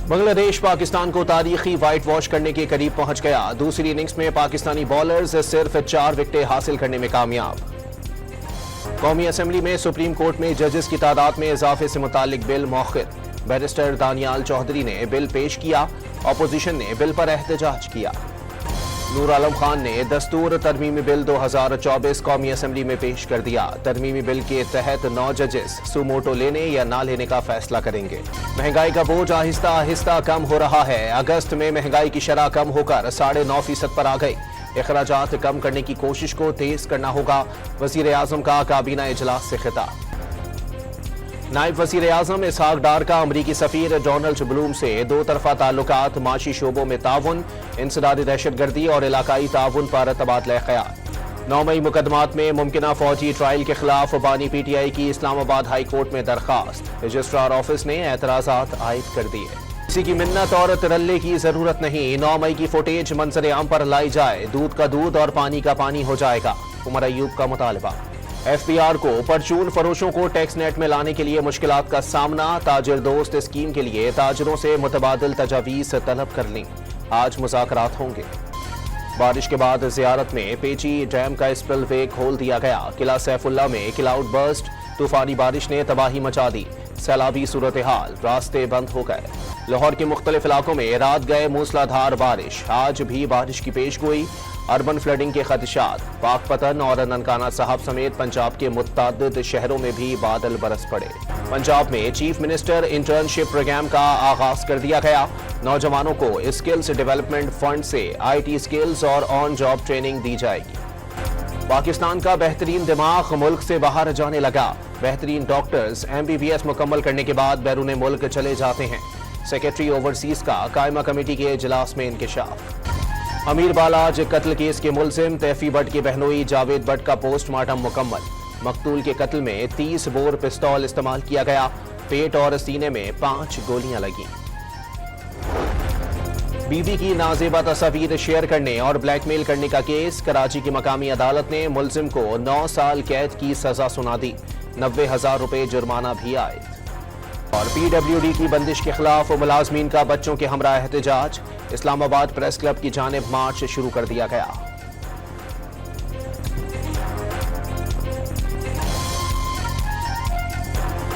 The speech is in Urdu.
بنگلہ دیش پاکستان کو تاریخی وائٹ واش کرنے کے قریب پہنچ گیا۔ دوسری اننگز میں پاکستانی بالرز صرف 4 وکٹیں حاصل کرنے میں کامیاب۔ قومی اسمبلی میں سپریم کورٹ میں ججز کی تعداد میں اضافے سے متعلق بل موخر۔ بیرسٹر دانیال چودھری نے بل پیش کیا، اپوزیشن نے بل پر احتجاج کیا۔ نور عالم خان نے دستور ترمیمی بل 2024 قومی اسمبلی میں پیش کر دیا۔ ترمیمی بل کے تحت 9 ججز سوموٹو لینے یا نہ لینے کا فیصلہ کریں گے۔ مہنگائی کا بوجھ آہستہ آہستہ کم ہو رہا ہے۔ اگست میں مہنگائی کی شرح کم ہو کر 9.5% پر آ گئی۔ اخراجات کم کرنے کی کوشش کو تیز کرنا ہوگا، وزیر اعظم کا کابینہ اجلاس سے خطاب۔ نائب وزیر اعظم اسحاق ڈار کا امریکی سفیر ڈونلڈ بلوم سے 2 طرفہ تعلقات، معاشی شعبوں میں تعاون، انسدادی دہشت گردی اور علاقائی تعاون پر تبادلہ خیال۔ 9 مئی مقدمات میں ممکنہ فوجی ٹرائل کے خلاف بانی پی ٹی آئی کی اسلام آباد ہائی کورٹ میں درخواست۔ رجسٹرار آفس نے اعتراضات عائد کر دیے۔ کسی کی منت اور ترلے کی ضرورت نہیں، 9 مئی کی فوٹیج منظر عام پر لائی جائے، دودھ کا دودھ اور پانی کا پانی ہو جائے گا، عمر ایوب کا مطالبہ۔ ایف پی آر کو پرچون فروشوں کو ٹیکس نیٹ میں لانے کے لیے مشکلات کا سامنا، تاجر دوست اسکیم کے لیے تاجروں سے متبادل تجاویز طلب کر لیں، آج مذاکرات ہوں گے۔ بارش کے بعد زیارت میں پیچی ڈیم کا اسپل وے کھول دیا گیا۔ قلعہ سیف اللہ میں کلاؤڈ برسٹ، طوفانی بارش نے تباہی مچا دی، سیلابی صورتحال، راستے بند ہو گئے۔ لاہور کے مختلف علاقوں میں رات گئے موسلادھار بارش، آج بھی بارش کی پیش گوئی، اربن فلڈنگ کے خدشات۔ پاک پتن اور ننکانہ صاحب سمیت پنجاب کے متعدد شہروں میں بھی بادل برس پڑے۔ پنجاب میں چیف منسٹر انٹرنشپ پروگرام کا آغاز کر دیا گیا۔ نوجوانوں کو اسکلز ڈیولپمنٹ فنڈ سے آئی ٹی اسکلز اور آن جاب ٹریننگ دی جائے گی۔ پاکستان کا بہترین دماغ ملک سے باہر جانے لگا۔ بہترین ڈاکٹرز MBBS مکمل کرنے کے بعد بیرون ملک چلے جاتے ہیں۔ سیکریٹری اوورسیز کا قائمہ کمیٹی کے اجلاس میں انکشاف۔ امیر بالاج قتل کیس کے ملزم تیفی بٹ کی بہنوئی جاوید بٹ کا پوسٹ مارٹم مکمل۔ مقتول کے قتل میں 30 بور پستول استعمال کیا گیا، پیٹ اور سینے میں 5 گولیاں لگیں۔ بیوی کی نازیبا تصاویر شیئر کرنے اور بلیک میل کرنے کا کیس، کراچی کی مقامی عدالت نے ملزم کو 9 سال قید کی سزا سنا دی، 90,000 روپے جرمانہ بھی عائد۔ اور PWD کی بندش کے خلاف ملازمین کا بچوں کے ہمراہ احتجاج، اسلام آباد پریس کلب کی جانب مارچ شروع کر دیا گیا۔